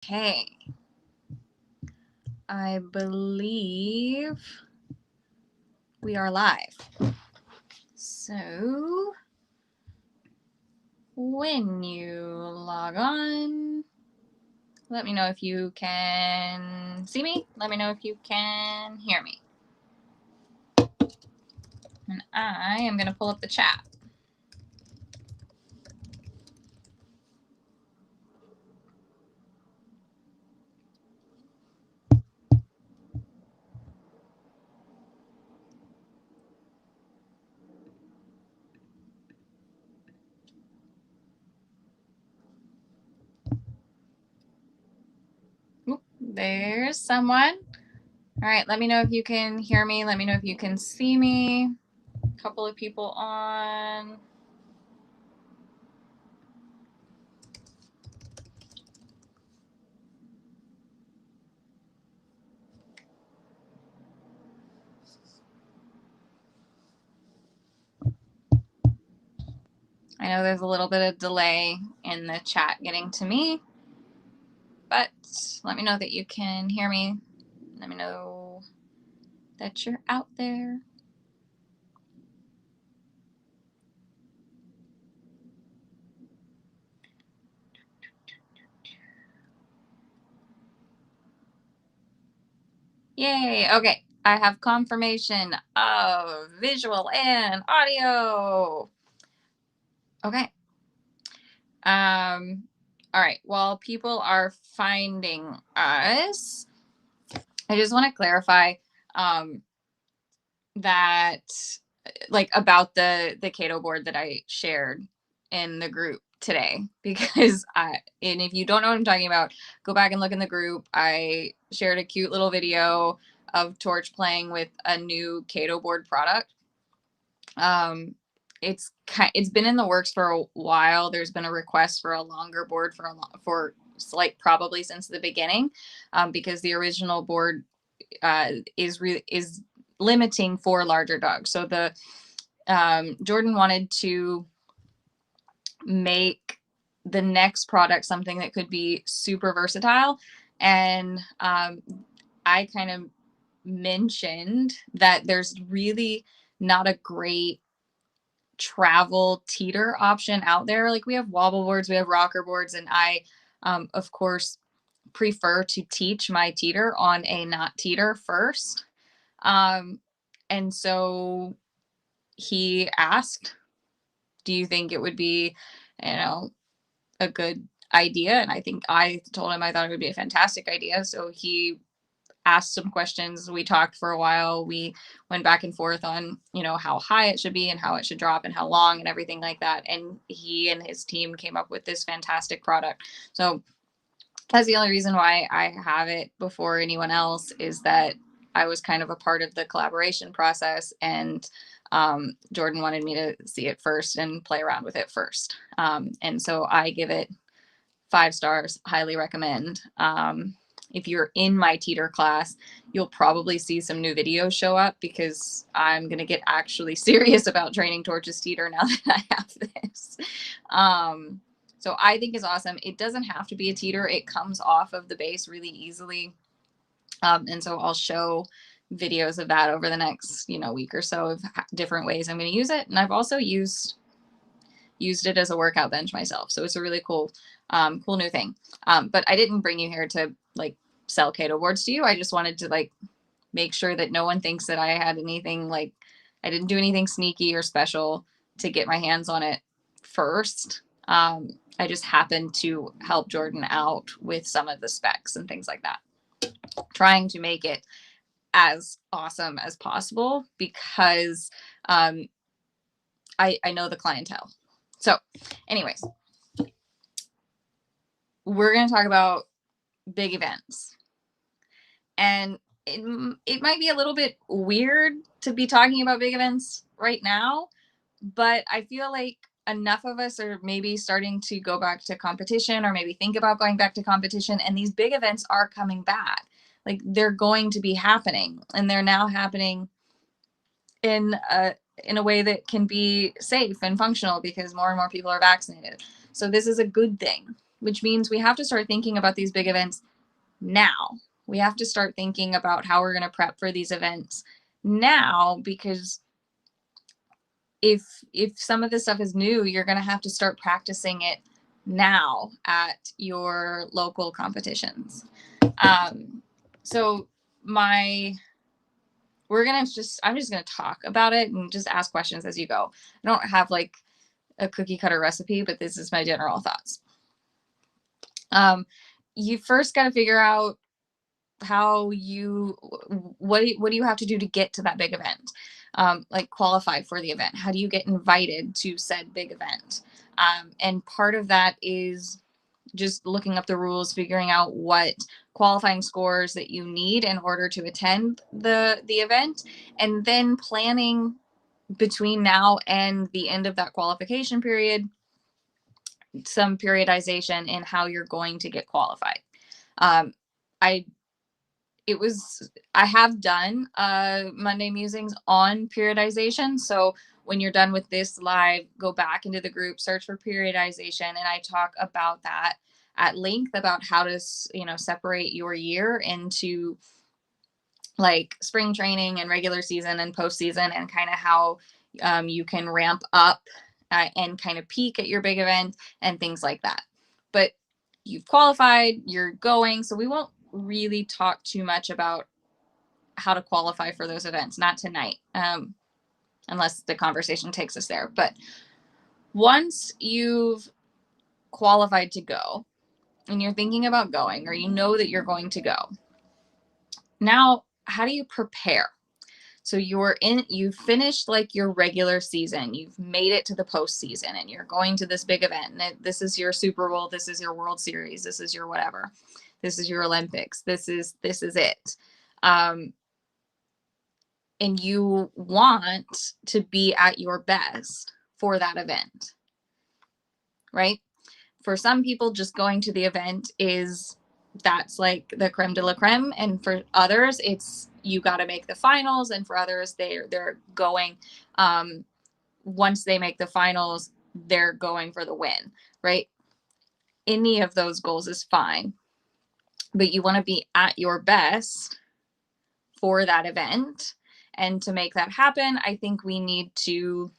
Okay. I believe we are live. So when you log on, let me know if you can see me. Let me know if you can hear me. And I am going to pull up the chat. Oop, there's someone. All right, let me know if you can hear me. Let me know if you can see me. A couple of people on. I know there's a little bit of delay in the chat getting to me, but let me know that you can hear me. Let me know that you're out there. Yay, okay. I have confirmation of visual and audio. Okay. All right, while people are finding us, I just want to clarify that like about the Cato board that I shared in the group today, because and if you don't know what I'm talking about, go back and look in the group. I shared a cute little video of Torch playing with a new Cato board product. It's been in the works for a while. There's been a request for a longer board for like probably since the beginning, because the original board is limiting for larger dogs. So the Jordan wanted to make the next product something that could be super versatile, and I kind of mentioned that there's really not a great travel teeter option out there. Like we have wobble boards, we have rocker boards, and I of course prefer to teach my teeter on a not teeter first. And so he asked, do you think it would be, a good idea? And I told him I thought it would be a fantastic idea. So he asked some questions. We talked for a while. We went back and forth on, how high it should be and how it should drop and how long and everything like that. And he and his team came up with this fantastic product. So that's the only reason why I have it before anyone else, is that I was kind of a part of the collaboration process, and Jordan wanted me to see it first and play around with it first. And so I give it 5 stars, highly recommend. If you're in my teeter class, you'll probably see some new videos show up, because I'm going to get actually serious about training Torch's teeter now that I have this. So I think it's awesome. It doesn't have to be a teeter. It comes off of the base really easily. And so I'll show videos of that over the next, week or so, of different ways I'm going to use it. And I've also used it as a workout bench myself. So it's a really cool new thing. But I didn't bring you here to like sell Cato boards to you. I just wanted to like make sure that no one thinks that I had anything, like I didn't do anything sneaky or special to get my hands on it first. I just happened to help Jordan out with some of the specs and things like that, trying to make it as awesome as possible, because I know the clientele. So anyways, we're going to talk about big events. And it might be a little bit weird to be talking about big events right now, but I feel like enough of us are maybe starting to go back to competition, or maybe think about going back to competition, and these big events are coming back. Like they're going to be happening, and they're now happening in a way that can be safe and functional, because more and more people are vaccinated. So this is a good thing. which means we have to start thinking about these big events now. We have to start thinking about how we're going to prep for these events now, because if some of this stuff is new, you're going to have to start practicing it now at your local competitions. So I'm just going to talk about it and just ask questions as you go. I don't have like a cookie cutter recipe, but this is my general thoughts. You first got to figure out what do you have to do to get to that big event, like qualify for the event. How do you get invited to said big event? And part of that is just looking up the rules, figuring out what qualifying scores that you need in order to attend the event, and then planning between now and the end of that qualification period some periodization in how you're going to get qualified. I have done Monday Musings on periodization. So when you're done with this live, go back into the group, search for periodization, and I talk about that at length, about how to separate your year into like spring training and regular season and postseason, and kind of how you can ramp up and kind of peak at your big event and things like that. But you've qualified, you're going, so we won't really talk too much about how to qualify for those events, not tonight, unless the conversation takes us there. But once you've qualified to go and you're thinking about going, or you know that you're going to go, now how do you prepare? So you've finished like your regular season, you've made it to the postseason, and you're going to this big event, and this is your Super Bowl, this is your World Series, this is your whatever, this is your Olympics, this is it. And you want to be at your best for that event, right? For some people, just going to the event that's like the creme de la creme, and for others it's you got to make the finals, and for others they're going once they make the finals, they're going for the win, right? Any of those goals is fine, but you want to be at your best for that event. And to make that happen, I think we need to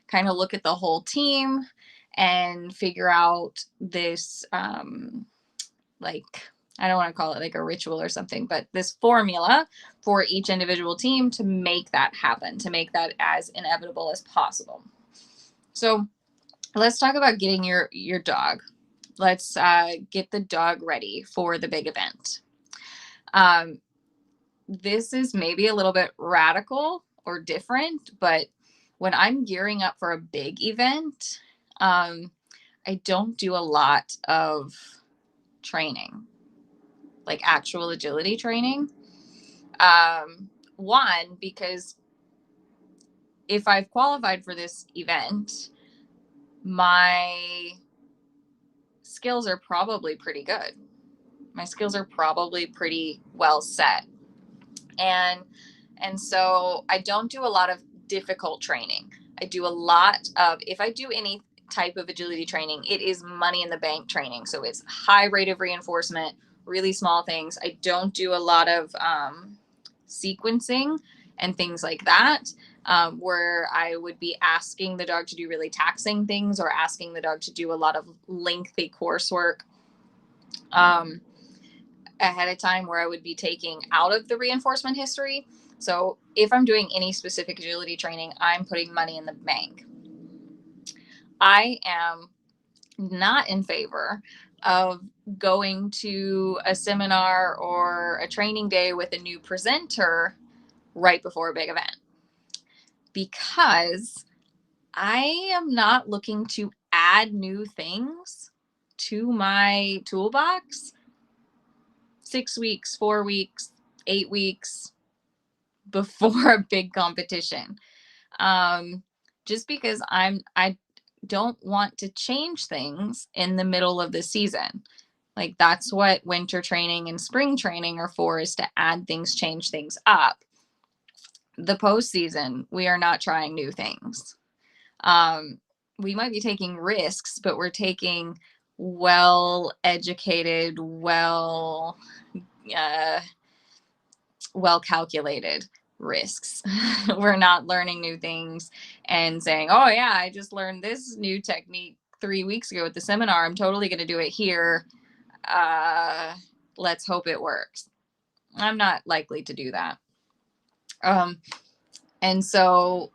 kind of look at the whole team and figure out this like, I don't want to call it like a ritual or something, but this formula for each individual team to make that happen, to make that as inevitable as possible. So let's talk about getting your dog. Let's get the dog ready for the big event. This is maybe a little bit radical or different, but when I'm gearing up for a big event, I don't do a lot of training, like actual agility training. One, because if I've qualified for this event, my skills are probably pretty good. My skills are probably pretty well set. And so I don't do a lot of difficult training. I do a lot of, if I do any type of agility training, it is money in the bank training. So it's high rate of reinforcement, really small things. I don't do a lot of sequencing and things like that, where I would be asking the dog to do really taxing things, or asking the dog to do a lot of lengthy coursework ahead of time, where I would be taking out of the reinforcement history. So if I'm doing any specific agility training, I'm putting money in the bank. I am not in favor of going to a seminar or a training day with a new presenter right before a big event, because I am not looking to add new things to my toolbox 6 weeks, 4 weeks, 8 weeks before a big competition. Just because I don't want to change things in the middle of the season. Like, that's what winter training and spring training are for, is to add things, change things up. The postseason, we are not trying new things. We might be taking risks, but we're taking well educated, uh, well calculated risks. We're not learning new things and saying, oh yeah, I just learned this new technique 3 weeks ago at the seminar, I'm totally going to do it here. uh let's hope it works. I'm not likely to do that. um and so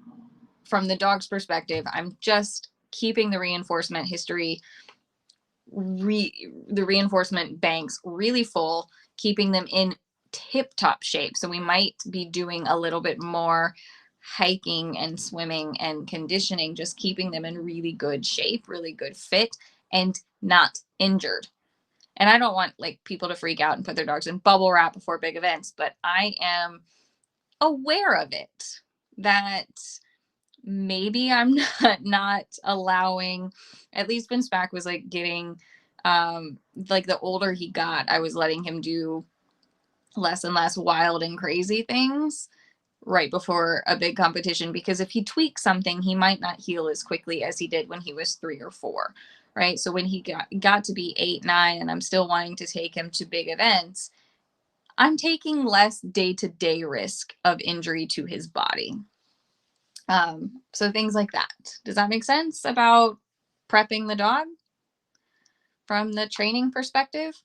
from the dog's perspective, I'm just keeping the reinforcement history, the reinforcement banks really full, keeping them in tip top shape. So we might be doing a little bit more hiking and swimming and conditioning, just keeping them in really good shape, really good fit, and not injured. And I don't want like people to freak out and put their dogs in bubble wrap before big events, but I am aware of it, that maybe I'm not allowing, at least when Spack was like getting like the older he got, I was letting him do less and less wild and crazy things right before a big competition, because if he tweaks something, he might not heal as quickly as he did when he was 3 or 4, right? So when he got to be 8, 9, and I'm still wanting to take him to big events, I'm taking less day-to-day risk of injury to his body. So things like that. Does that make sense about prepping the dog from the training perspective?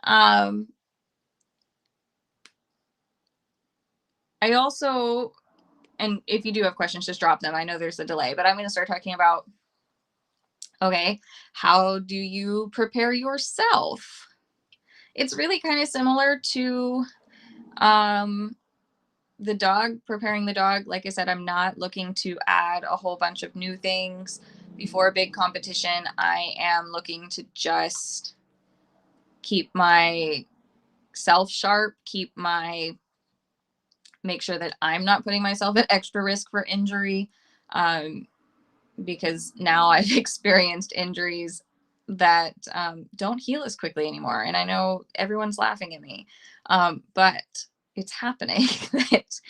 Um, I also, and if you do have questions, just drop them. I know there's a delay, but I'm going to start talking about, okay, how do you prepare yourself? It's really kind of similar to the dog, preparing the dog. Like I said, I'm not looking to add a whole bunch of new things before a big competition. I am looking to just keep myself sharp, make sure that I'm not putting myself at extra risk for injury. Because now I've experienced injuries that don't heal as quickly anymore. And I know everyone's laughing at me, but it's happening. That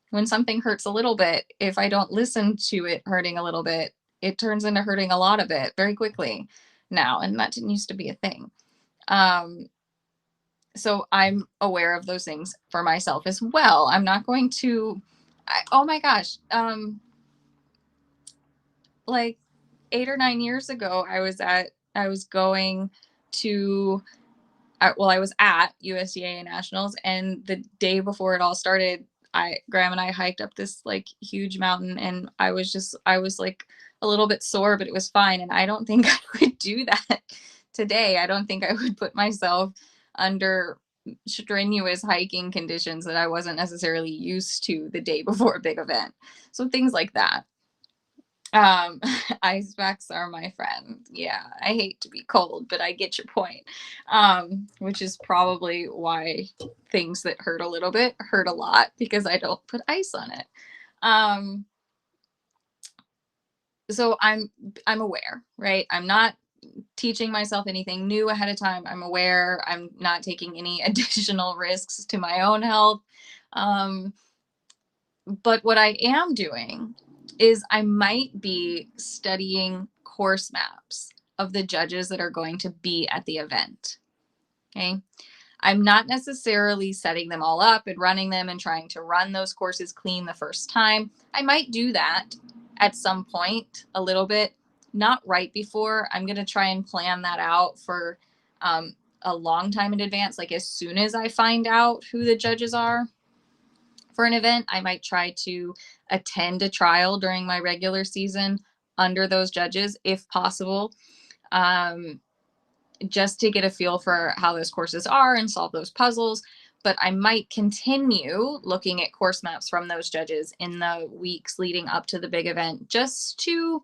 when something hurts a little bit, if I don't listen to it hurting a little bit, it turns into hurting a lot of it very quickly now. And that didn't used to be a thing. So I'm aware of those things for myself as well. I'm not going to, oh my gosh, like 8 or 9 years ago, I was going to, I was at USDA Nationals, and the day before it all started, Graham and I hiked up this like huge mountain, and I was like a little bit sore, but it was fine. And I don't think I would do that today. I don't think I would put myself under strenuous hiking conditions that I wasn't necessarily used to the day before a big event. So things like that. Ice packs are my friend. Yeah, I hate to be cold, but I get your point. Which is probably why things that hurt a little bit hurt a lot, because I don't put ice on it. So I'm aware, right? I'm not teaching myself anything new ahead of time. I'm aware. I'm not taking any additional risks to my own health. But what I am doing is I might be studying course maps of the judges that are going to be at the event. Okay. I'm not necessarily setting them all up and running them and trying to run those courses clean the first time. I might do that at some point a little bit, not right before. I'm going to try and plan that out for a long time in advance. Like as soon as I find out who the judges are for an event, I might try to attend a trial during my regular season under those judges if possible, just to get a feel for how those courses are and solve those puzzles. But I might continue looking at course maps from those judges in the weeks leading up to the big event, just to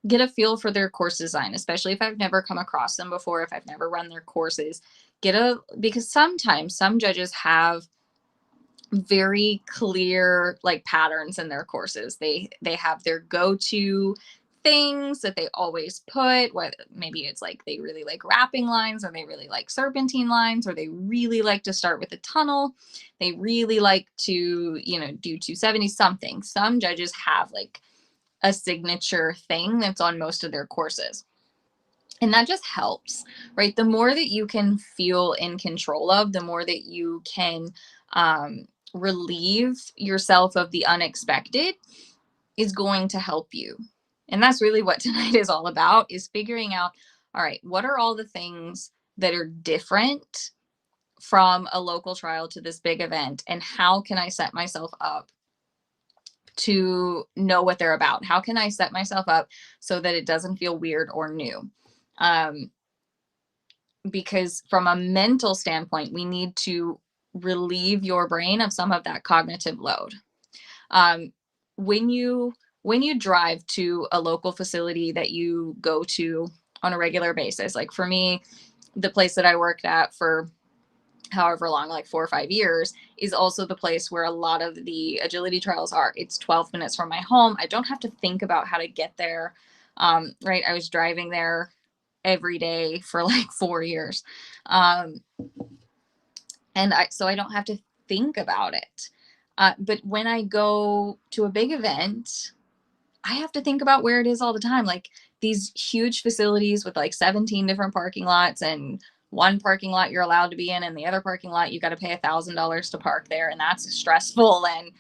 get a feel for their course design, especially if I've never come across them before, if I've never run their courses. Because sometimes some judges have very clear like patterns in their courses. They have their go-to things that they always put, what maybe it's like they really like wrapping lines, or they really like serpentine lines, or they really like to start with a tunnel. They really like to, do 270 something. Some judges have like a signature thing that's on most of their courses. And that just helps, right? The more that you can feel in control of, the more that you can relieve yourself of the unexpected is going to help you. And that's really what tonight is all about, is figuring out, all right, what are all the things that are different from a local trial to this big event, and how can I set myself up to know what they're about? How can I set myself up so that it doesn't feel weird or new? Because from a mental standpoint, we need to relieve your brain of some of that cognitive load. Um, when you drive to a local facility that you go to on a regular basis, like for me, the place that I worked at for however long, like 4 or 5 years, is also the place where a lot of the agility trials are. It's 12 minutes from my home. I don't have to think about how to get there. Right. I was driving there every day for like 4 years. So I don't have to think about it. But when I go to a big event, I have to think about where it is all the time. Like these huge facilities with like 17 different parking lots, and one parking lot you're allowed to be in, and the other parking lot you got to pay $1,000 to park there, and that's stressful. And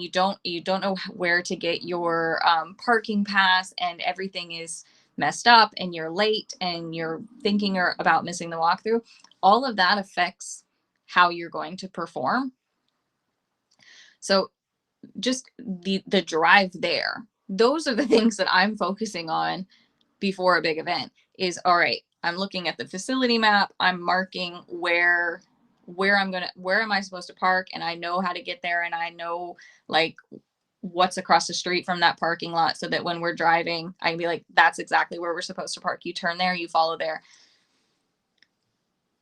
you don't know where to get your parking pass, and everything is messed up, and you're late, and you're thinking about missing the walkthrough. All of that affects how you're going to perform. So just the drive there, those are the things that I'm focusing on before a big event. Is, all right, I'm looking at the facility map, I'm marking where am I supposed to park, and I know how to get there, and I know like what's across the street from that parking lot, so that when we're driving, I can be like, that's exactly where we're supposed to park. You turn there, you follow there.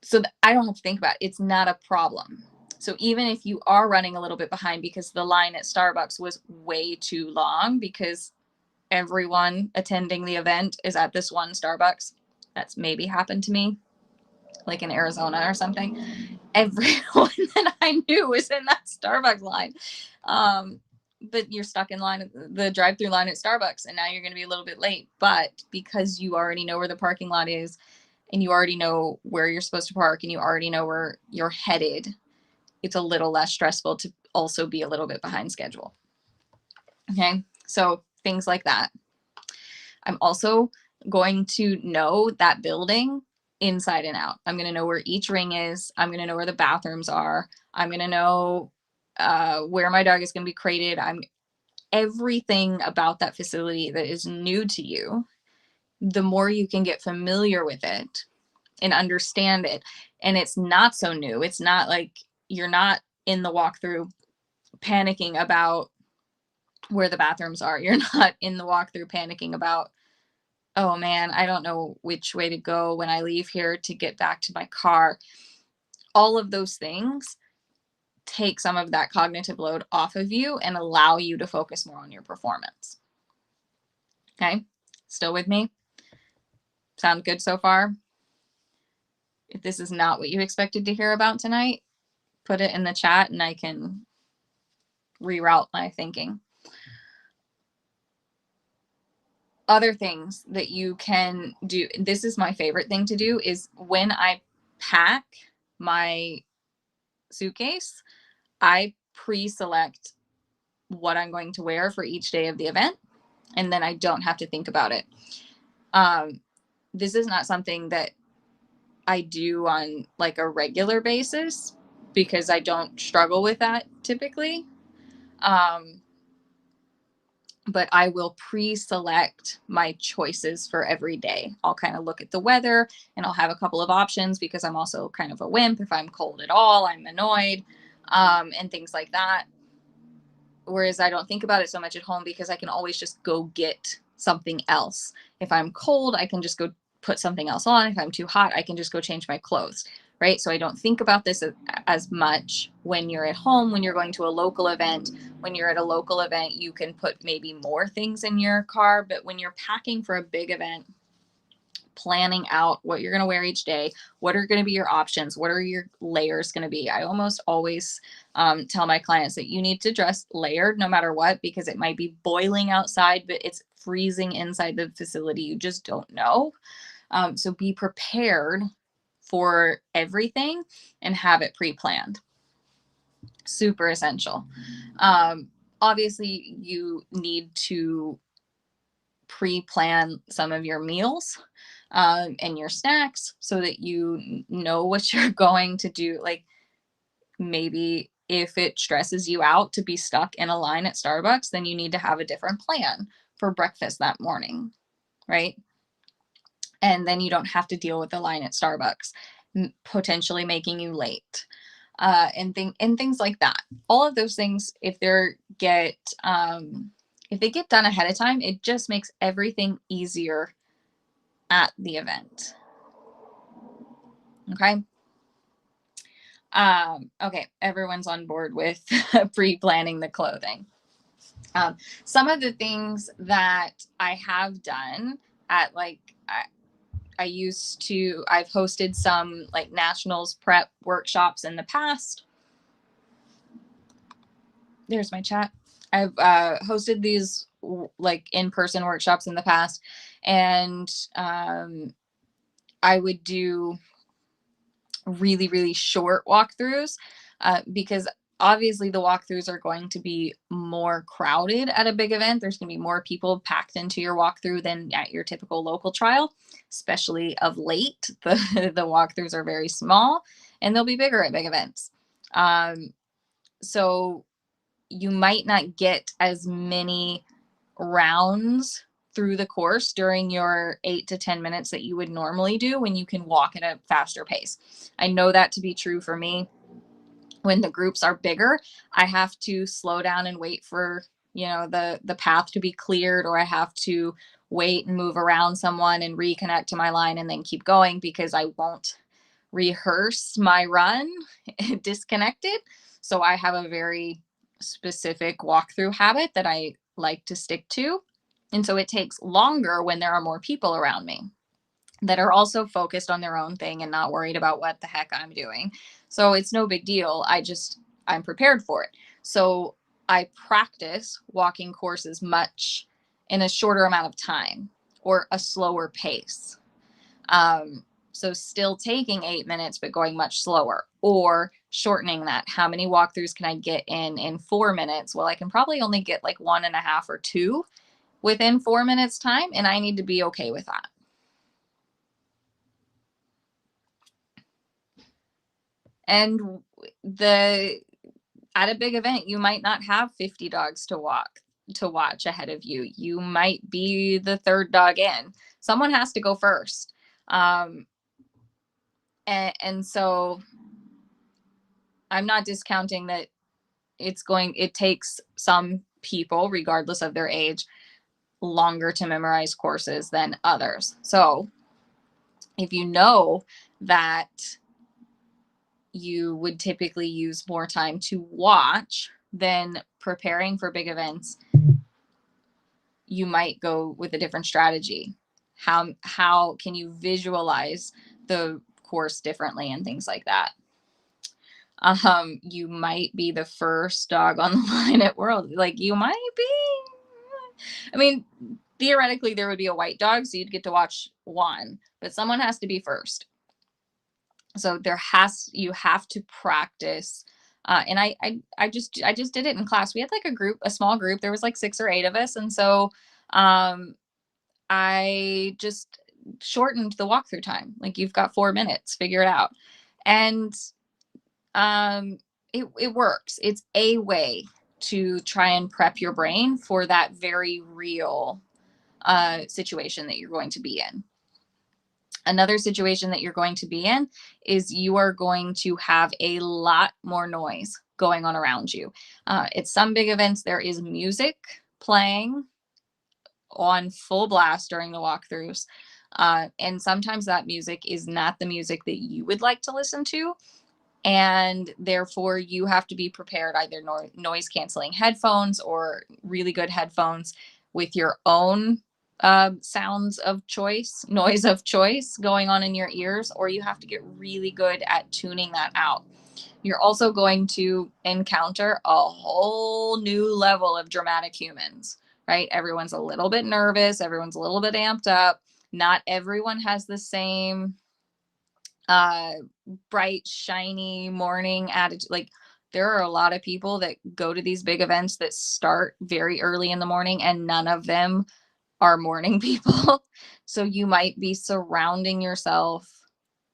So that I don't have to think about it. It's not a problem. So even if you are running a little bit behind because the line at Starbucks was way too long because everyone attending the event is at this one Starbucks, that's maybe happened to me, like in Arizona or something. Everyone that I knew was in that Starbucks line. But you're stuck in line, the drive-through line at Starbucks, and now you're going to be a little bit late. But because you already know where the parking lot is, and you already know where you're supposed to park, and you already know where you're headed, it's a little less stressful to also be a little bit behind schedule. Okay, so things like that. I'm also going to know that building inside and out. I'm going to know where each ring is. I'm going to know where the bathrooms are. I'm going to know where my dog is going to be crated. Everything about that facility that is new to you, the more you can get familiar with it and understand it. And it's not so new. It's not like you're not in the walkthrough panicking about where the bathrooms are. You're not in the walkthrough panicking about, oh man, I don't know which way to go when I leave here to get back to my car. All of those things take some of that cognitive load off of you and allow you to focus more on your performance. Okay, still with me? Sound good so far? If this is not what you expected to hear about tonight, put it in the chat and I can reroute my thinking. Other things that you can do, this is my favorite thing to do, is when I pack my suitcase, I pre-select what I'm going to wear for each day of the event, and then I don't have to think about it. This is not something that I do on like a regular basis because I don't struggle with that typically. But I will pre-select my choices for every day. I'll kind of look at the weather and I'll have a couple of options because I'm also kind of a wimp. If I'm cold at all, I'm annoyed, and things like that. Whereas I don't think about it so much at home because I can always just go get something else. If I'm cold, I can just go put something else on. If I'm too hot, I can just go change my clothes, right? So I don't think about this as much when you're at home. When you're going to a local event, when you're at a local event, you can put maybe more things in your car. But when you're packing for a big event, planning out what you're going to wear each day, what are going to be your options, what are your layers going to be. I almost always tell my clients that you need to dress layered no matter what, because it might be boiling outside, but it's freezing inside the facility. You just don't know. So be prepared for everything and have it pre-planned. Super essential. Obviously, you need to pre-plan some of your meals and your snacks so that you know what you're going to do. Like, maybe if it stresses you out to be stuck in a line at Starbucks, then you need to have a different plan for breakfast that morning, right? And then you don't have to deal with the line at Starbucks, potentially making you late. And things like that. All of those things, if they get done ahead of time, it just makes everything easier at the event. Okay. Okay, everyone's on board with pre-planning the clothing. Some of the things that I have done at like I've hosted some like nationals prep workshops in the past. There's my chat. I've hosted these like in-person workshops in the past, and I would do really, really short walkthroughs because obviously the walkthroughs are going to be more crowded at a big event. There's going to be more people packed into your walkthrough than at your typical local trial, especially of late. The walkthroughs are very small and they'll be bigger at big events. So you might not get as many rounds through the course during your 8 to 10 minutes that you would normally do when you can walk at a faster pace. I know that to be true for me. When the groups are bigger, I have to slow down and wait for, the path to be cleared, or I have to wait and move around someone and reconnect to my line and then keep going, because I won't rehearse my run disconnected. So I have a very specific walkthrough habit that I like to stick to. And so it takes longer when there are more people around me that are also focused on their own thing and not worried about what the heck I'm doing. So it's no big deal. I'm prepared for it. So I practice walking courses much in a shorter amount of time or a slower pace. So still taking 8 minutes, but going much slower, or shortening that. How many walkthroughs can I get in 4 minutes? Well, I can probably only get like 1.5 or 2 within 4 minutes time, and I need to be okay with that. And at a big event, you might not have 50 dogs to watch ahead of you. You might be the third dog in. Someone has to go first. And so I'm not discounting that it takes some people, regardless of their age, longer to memorize courses than others. So if you know that you would typically use more time to watch than preparing for big events, you might go with a different strategy. How can you visualize the course differently and things like that? You might be the first dog on the line at World. Like, you might be. I mean, theoretically, there would be a white dog, so you'd get to watch one, but someone has to be first. So you have to practice. And I just did it in class. We had like a small group. There was like 6 or 8 of us. And so I just shortened the walkthrough time. Like, you've got 4 minutes, figure it out. And it works. It's a way to try and prep your brain for that very real situation that you're going to be in. Another situation that you're going to be in is you are going to have a lot more noise going on around you. At some big events, there is music playing on full blast during the walkthroughs. And sometimes that music is not the music that you would like to listen to. And therefore, you have to be prepared, either noise canceling headphones or really good headphones with your own noise of choice going on in your ears, or you have to get really good at tuning that out. You're also going to encounter a whole new level of dramatic humans right? Everyone's a little bit nervous, everyone's a little bit amped up. Not everyone has the same uh bright, shiny morning attitude. Like there are a lot of people that go to these big events that start very early in the morning, and none of them are morning people. So you might be surrounding yourself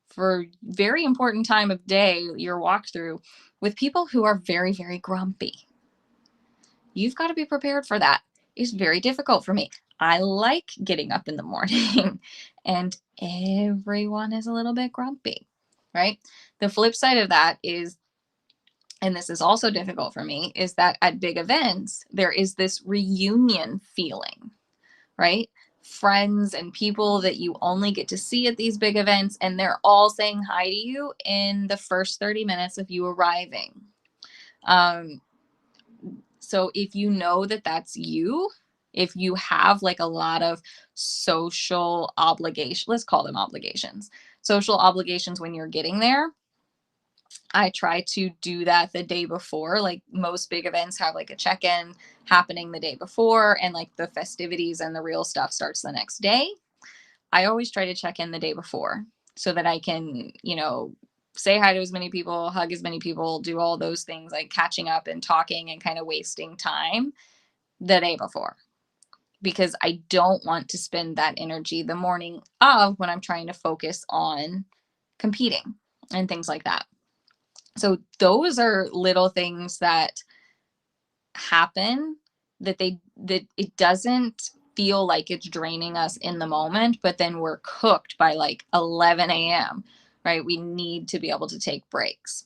for very important time of day, your walkthrough, with people who are very, very grumpy. You've got to be prepared for that. It's very difficult for me. I like getting up in the morning and everyone is a little bit grumpy, right? The flip side of that is, and this is also difficult for me, is that at big events, there is this reunion feeling, right? Friends and people that you only get to see at these big events, and they're all saying hi to you in the first 30 minutes of you arriving. Um, so if you know that that's you, if you have like a lot of social obligation, let's call them obligations, social obligations when you're getting there, I try to do that the day before. Like most big events have like a check-in happening the day before, and like the festivities and the real stuff starts the next day. I always try to check in the day before so that I can, say hi to as many people, hug as many people, do all those things like catching up and talking and kind of wasting time the day before, because I don't want to spend that energy the morning of when I'm trying to focus on competing and things like that. So those are little things that happen that it doesn't feel like it's draining us in the moment, but then we're cooked by like 11 a.m., right? We need to be able to take breaks,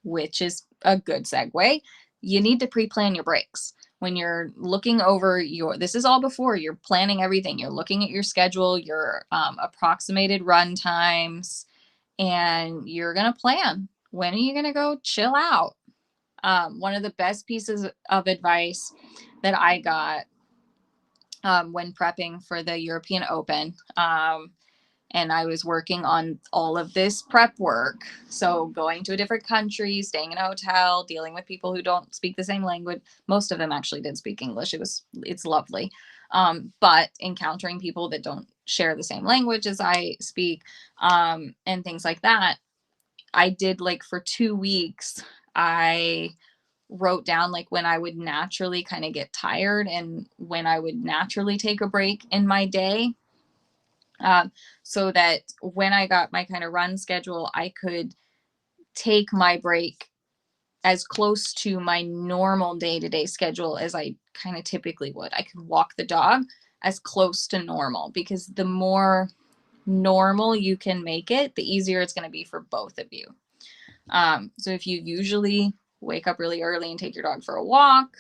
which is a good segue. You need to pre-plan your breaks. When you're looking over this is all before you're planning everything. You're looking at your schedule, your approximated run times, and you're going to plan. When are you going to go chill out? One of the best pieces of advice that I got when prepping for the European Open, and I was working on all of this prep work. So going to a different country, staying in a hotel, dealing with people who don't speak the same language. Most of them actually did speak English. It's lovely. But encountering people that don't share the same language as I speak, and things like that, I did like for 2 weeks, I wrote down like when I would naturally kind of get tired and when I would naturally take a break in my day. So that when I got my kind of run schedule, I could take my break as close to my normal day-to-day schedule as I kind of typically would. I could walk the dog as close to normal, because the more normal you can make it, the easier it's going to be for both of you. So if you usually wake up really early and take your dog for a walk,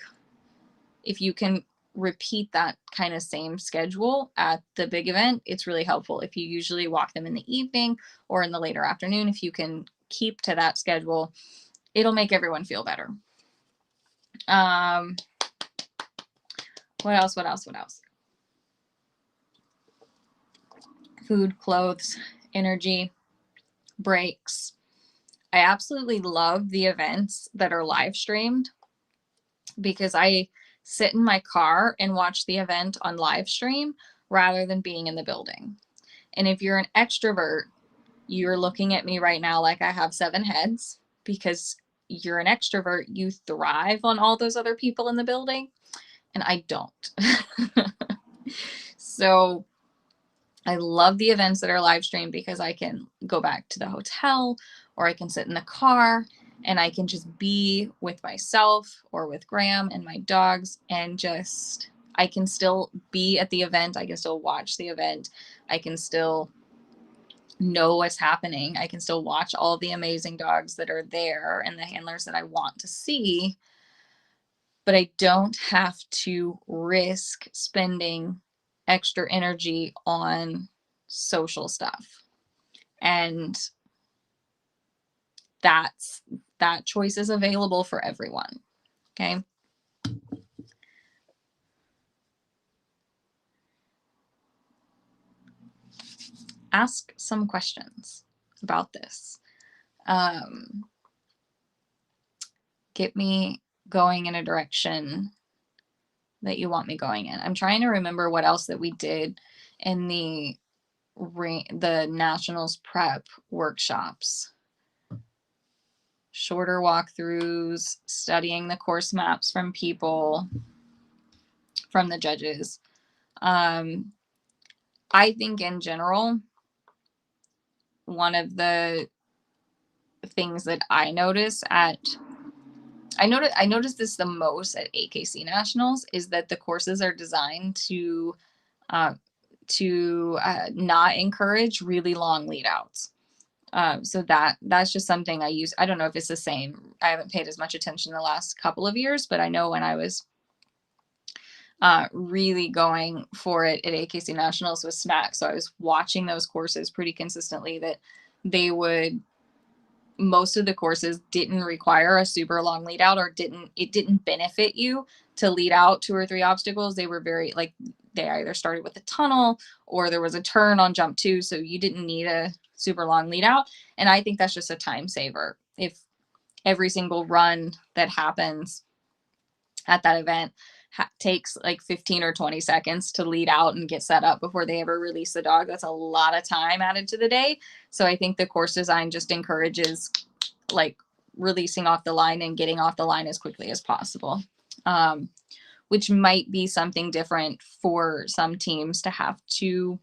if you can repeat that kind of same schedule at the big event, it's really helpful. If you usually walk them in the evening or in the later afternoon, if you can keep to that schedule, it'll make everyone feel better. What else? Food, clothes, energy, breaks. I absolutely love the events that are live streamed, because I sit in my car and watch the event on live stream rather than being in the building. And if you're an extrovert, you're looking at me right now like I have 7 heads, because you're an extrovert. You thrive on all those other people in the building, and I don't. So I love the events that are live streamed, because I can go back to the hotel, or I can sit in the car and I can just be with myself or with Graham and my dogs, and just, I can still be at the event. I can still watch the event. I can still know what's happening. I can still watch all the amazing dogs that are there and the handlers that I want to see, but I don't have to risk spending extra energy on social stuff. And that choice is available for everyone. Okay. Ask some questions about this. Get me going in a direction that you want me going in? I'm trying to remember what else that we did in the nationals prep workshops. Shorter walkthroughs, studying the course maps from people, from the judges. I think in general, one of the things that I notice I noticed this the most at AKC Nationals is that the courses are designed to not encourage really long lead outs. So that's just something I use. I don't know if it's the same. I haven't paid as much attention the last couple of years, but I know when I was really going for it at AKC Nationals with SMAC, so I was watching those courses pretty consistently, that most of the courses didn't require a super long lead out, or it didn't benefit you to lead out 2 or 3 obstacles. They were very like, they either started with a tunnel or there was a turn on jump 2. So you didn't need a super long lead out. And I think that's just a time saver. If every single run that happens at that event takes like 15 or 20 seconds to lead out and get set up before they ever release the dog, that's a lot of time added to the day. So I think the course design just encourages like releasing off the line and getting off the line as quickly as possible, which might be something different for some teams to have to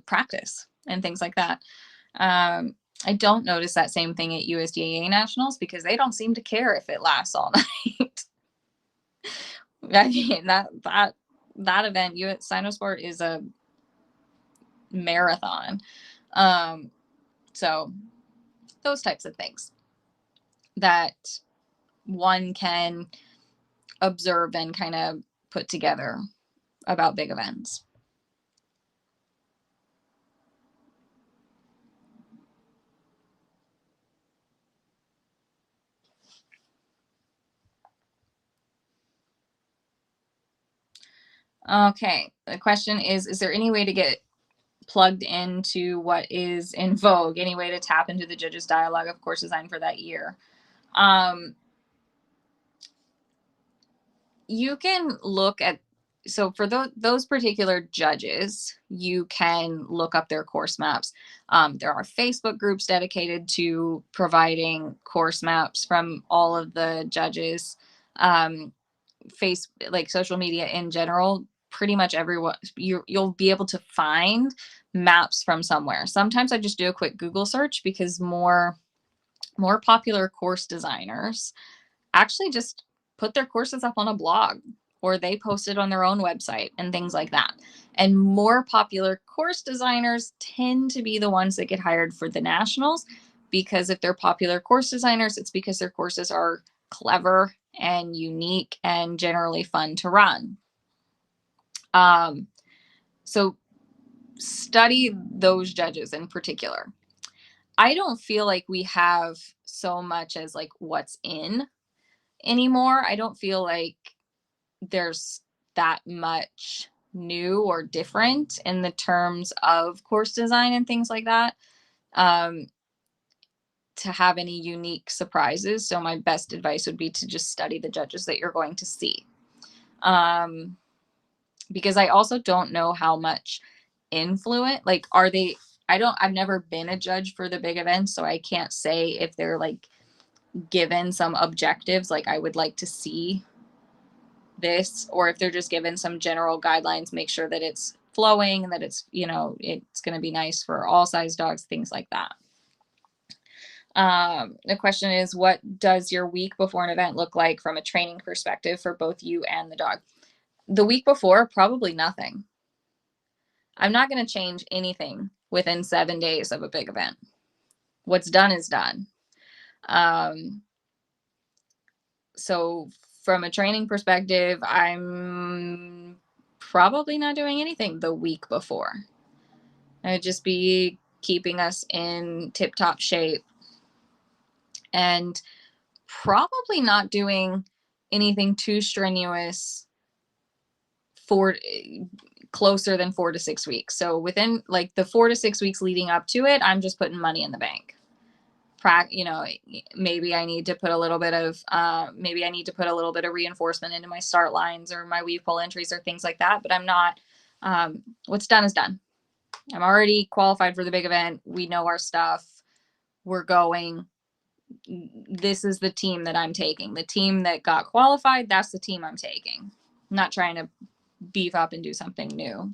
practice and things like that. I don't notice that same thing at USDA Nationals because they don't seem to care if it lasts all night. I mean, that event, Cynosport, is a marathon. So those types of things that one can observe and kind of put together about big events. Okay, the question is there any way to get plugged into what is in vogue? Any way to tap into the judges' dialogue of course design for that year? You can look at, so for those particular judges, you can look up their course maps. There are Facebook groups dedicated to providing course maps from all of the judges. Like social media in general, pretty much everyone, you'll be able to find maps from somewhere. Sometimes I just do a quick Google search because more popular course designers actually just put their courses up on a blog, or they post it on their own website and things like that. And more popular course designers tend to be the ones that get hired for the nationals, because if they're popular course designers, it's because their courses are clever and unique and generally fun to run. So study those judges in particular. I don't feel like we have so much as like what's in anymore. I don't feel like there's that much new or different in the terms of course design and things like that, to have any unique surprises. So my best advice would be to just study the judges that you're going to see. Because I also don't know how much influence, like, I've never been a judge for the big events, so I can't say if they're like given some objectives, like I would like to see this, or if they're just given some general guidelines, make sure that it's flowing and that it's, it's going to be nice for all size dogs, things like that. The question is, what does your week before an event look like from a training perspective for both you and the dog? The week before, probably nothing. I'm not going to change anything within 7 days of a big event. What's done is done. So from a training perspective, I'm probably not doing anything the week before. I'd just be keeping us in tip-top shape and probably not doing anything too strenuous for closer than 4 to 6 weeks. So within like the 4 to 6 weeks leading up to it, I'm just putting money in the bank. maybe I need to put a little bit of reinforcement into my start lines or my weave pull entries or things like that. But I'm not, what's done is done. I'm already qualified for the big event. We know our stuff. We're going. This is the team that I'm taking. The team that got qualified, that's the team I'm taking. I'm not trying to beef up and do something new.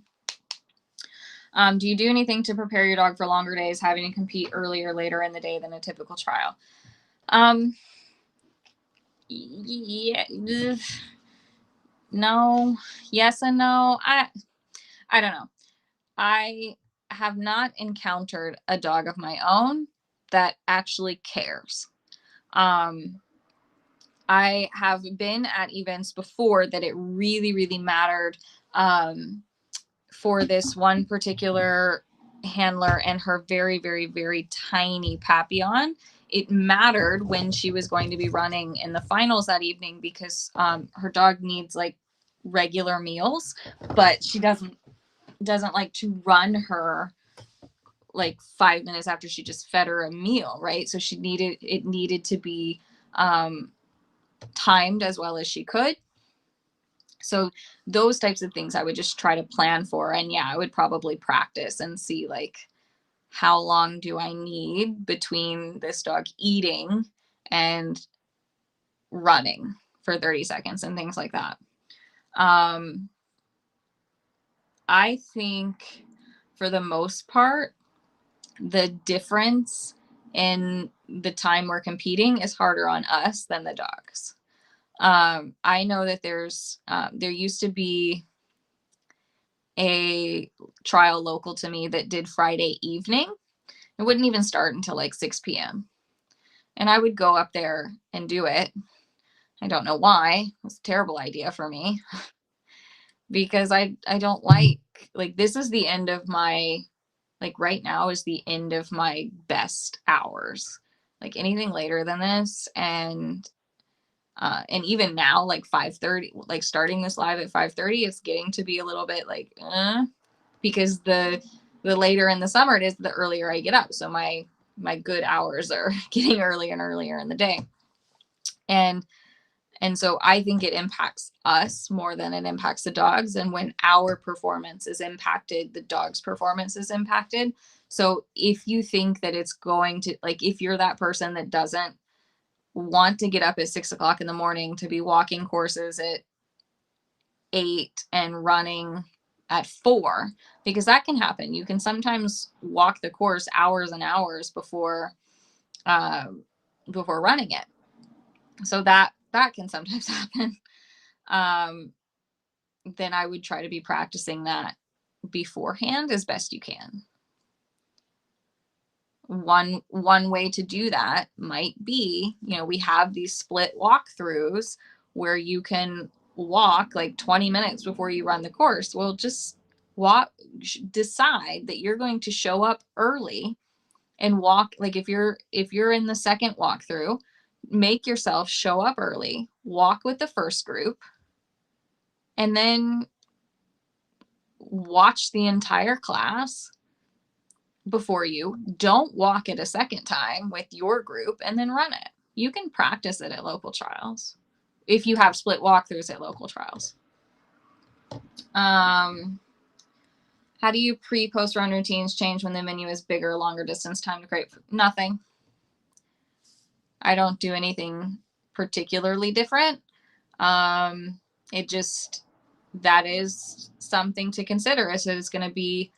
Do you do anything to prepare your dog for longer days, having to compete earlier or later in the day than a typical trial? Yeah, no, yes and no. I don't know. I have not encountered a dog of my own that actually cares. I have been at events before that it really, really mattered for this one particular handler and her very, very, very tiny Papillon. It mattered when she was going to be running in the finals that evening because her dog needs like regular meals, but she doesn't like to run her like 5 minutes after she just fed her a meal, right? So it needed to be timed as well as she could. So those types of things I would just try to plan for. And yeah, I would probably practice and see like how long do I need between this dog eating and running for 30 seconds and things like that. I think for the most part, the difference in the time we're competing is harder on us than the dogs. I know that there used to be a trial local to me that did Friday evening. It wouldn't even start until like 6 p.m. And I would go up there and do it. I don't know why. It was a terrible idea for me because I don't like this is the end of my, like right now is the end of my best hours. Like anything later than this and even now, like 5:30, like starting this live at 5:30, it's getting to be a little bit like, because the later in the summer it is, the earlier I get up. So my good hours are getting earlier and earlier in the day. And so I think it impacts us more than it impacts the dogs. And when our performance is impacted, the dog's performance is impacted. So if you think that it's going to, like, if you're that person that doesn't want to get up at 6 o'clock in the morning to be walking courses at 8 and running at 4, because that can happen. You can sometimes walk the course hours and hours before running it. So that can sometimes happen. Then I would try to be practicing that beforehand as best you can. One way to do that might be, we have these split walkthroughs where you can walk like 20 minutes before you run the course. Well, just decide that you're going to show up early and walk. Like if you're in the second walkthrough, make yourself show up early, walk with the first group, and then watch the entire class before you. Don't walk it a second time with your group and then run it. You can practice it at local trials if you have split walkthroughs at local trials. How do you pre-post run routines change when the menu is bigger, longer distance time to create? Nothing. I don't do anything particularly different. It just, that is something to consider, is that it's going to be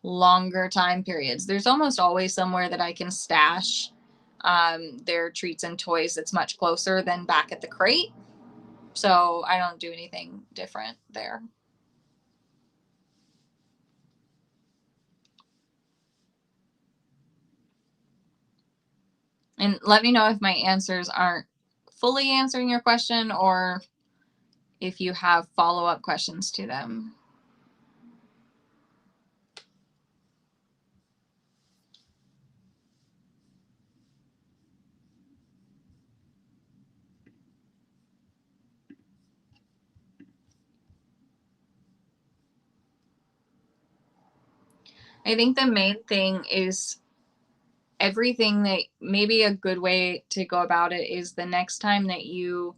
longer time periods. There's almost always somewhere that I can stash their treats and toys that's much closer than back at the crate. So I don't do anything different there. And let me know if my answers aren't fully answering your question or if you have follow-up questions to them. I think the main thing is everything that maybe a good way to go about it is the next time that you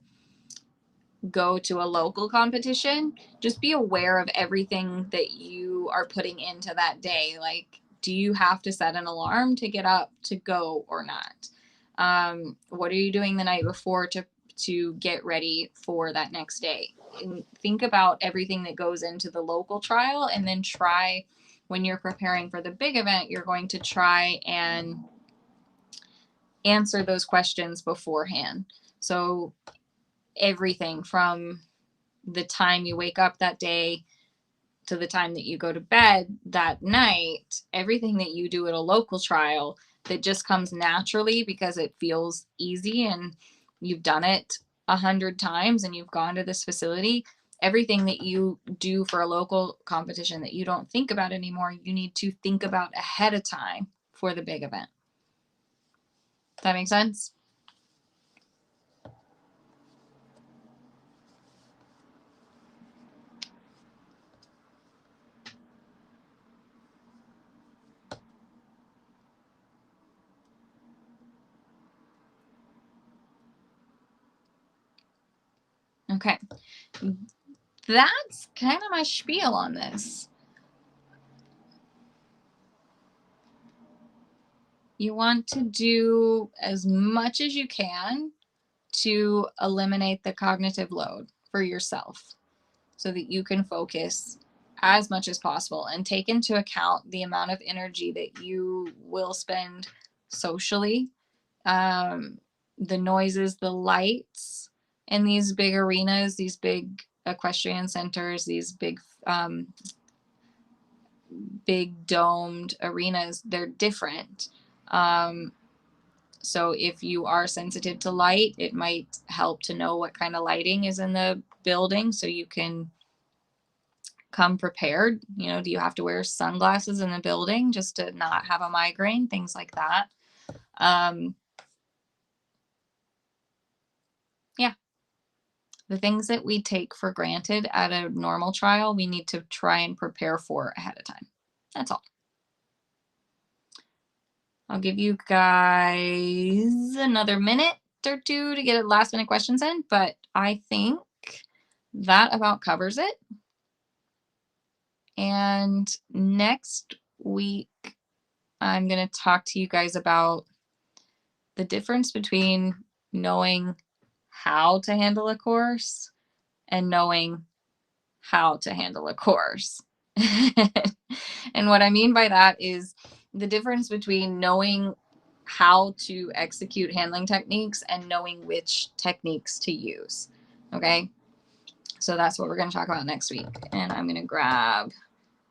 go to a local competition, just be aware of everything that you are putting into that day. Like, do you have to set an alarm to get up to go or not? What are you doing the night before to get ready for that next day? And think about everything that goes into the local trial, and then try, when you're preparing for the big event, you're going to try and answer those questions beforehand. So everything from the time you wake up that day to the time that you go to bed that night, everything that you do at a local trial that just comes naturally because it feels easy and you've done it 100 times and you've gone to this facility, everything that you do for a local competition that you don't think about anymore, you need to think about ahead of time for the big event. Does that make sense? Okay. That's kind of my spiel on this. You want to do as much as you can to eliminate the cognitive load for yourself so that you can focus as much as possible and take into account the amount of energy that you will spend socially, the noises, the lights in these big arenas, these big equestrian centers, these big domed arenas. They're different. So if you are sensitive to light, it might help to know what kind of lighting is in the building so you can come prepared. You know, do you have to wear sunglasses in the building just to not have a migraine? Things like that. Yeah. The things that we take for granted at a normal trial, we need to try and prepare for ahead of time. That's all. I'll give you guys another minute or two to get last minute questions in, but I think that about covers it. And next week, I'm going to talk to you guys about the difference between knowing how to handle a course and knowing how to handle a course. And what I mean by that is the difference between knowing how to execute handling techniques and knowing which techniques to use. Okay. So that's what we're going to talk about next week. And I'm going to grab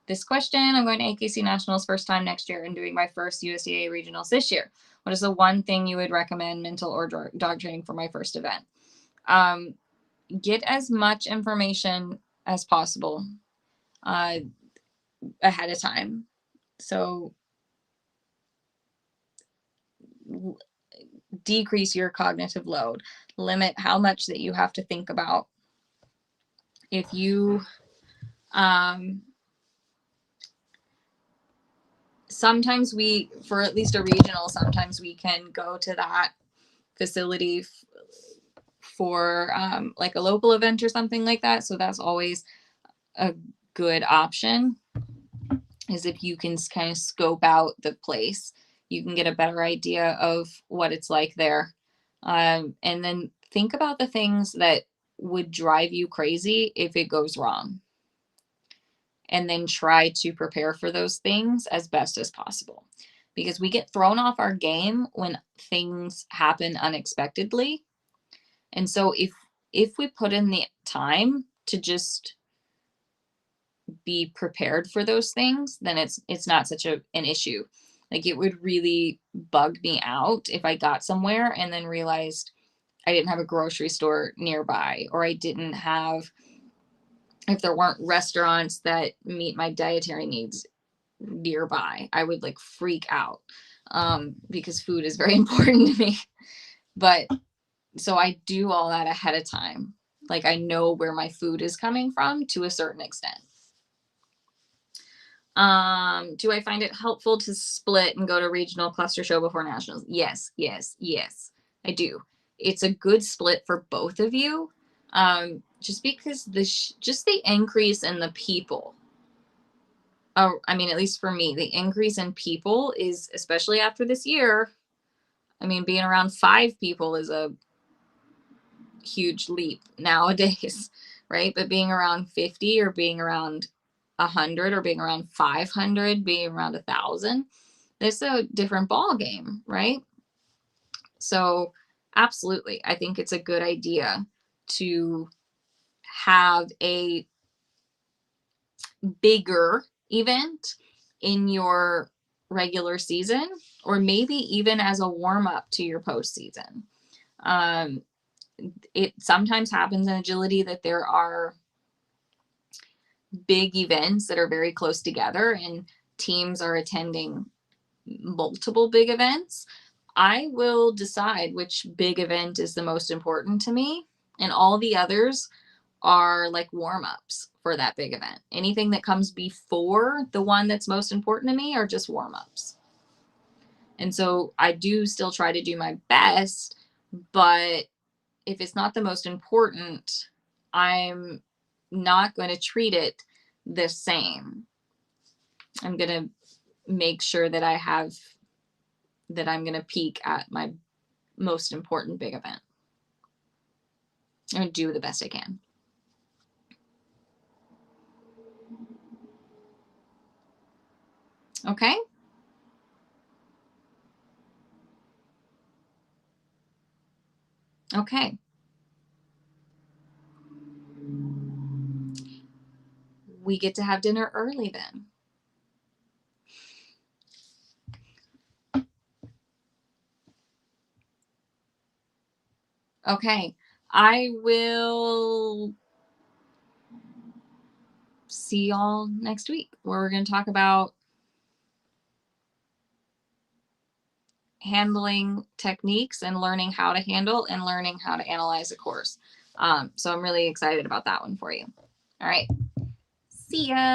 this question. I'm going to AKC Nationals first time next year and doing my first USDA regionals this year. What is the one thing you would recommend mental or dog training for my first event? Get as much information as possible ahead of time. So decrease your cognitive load, limit how much that you have to think about. If you, sometimes we, for at least a regional, sometimes we can go to that facility for like a local event or something like that. So that's always a good option, is if you can kind of scope out the place, you can get a better idea of what it's like there. And then think about the things that would drive you crazy if it goes wrong. And then try to prepare for those things as best as possible. Because we get thrown off our game when things happen unexpectedly. And so if we put in the time to just be prepared for those things, then it's not such an issue. Like, it would really bug me out if I got somewhere and then realized I didn't have a grocery store nearby, or I didn't have, if there weren't restaurants that meet my dietary needs nearby. I would like freak out because food is very important to me. But so I do all that ahead of time. Like, I know where my food is coming from to a certain extent. Do I find it helpful to split and go to regional cluster show before nationals? Yes, yes, yes, I do. It's a good split for both of you. Just because just the increase in the people. Oh, I mean, at least for me, the increase in people is, especially after this year, I mean, being around 5 people is a huge leap nowadays, right? But being around 50 or being around 100 or being around 500, being around 1,000, it's a different ball game, right? So, absolutely, I think it's a good idea to have a bigger event in your regular season, or maybe even as a warm up to your postseason. Um, it sometimes happens in agility that there are big events that are very close together and teams are attending multiple big events. I will decide which big event is the most important to me, and all the others are like warm-ups for that big event. Anything that comes before the one that's most important to me are just warm-ups. And so I do still try to do my best, but if it's not the most important, I'm not going to treat it the same. I'm going to make sure that I'm going to peak at my most important big event. I'm going to do the best I can. Okay. Okay. We get to have dinner early then. Okay. I will see y'all next week where we're going to talk about handling techniques and learning how to handle and learning how to analyze a course. So I'm really excited about that one for you. All right. See ya.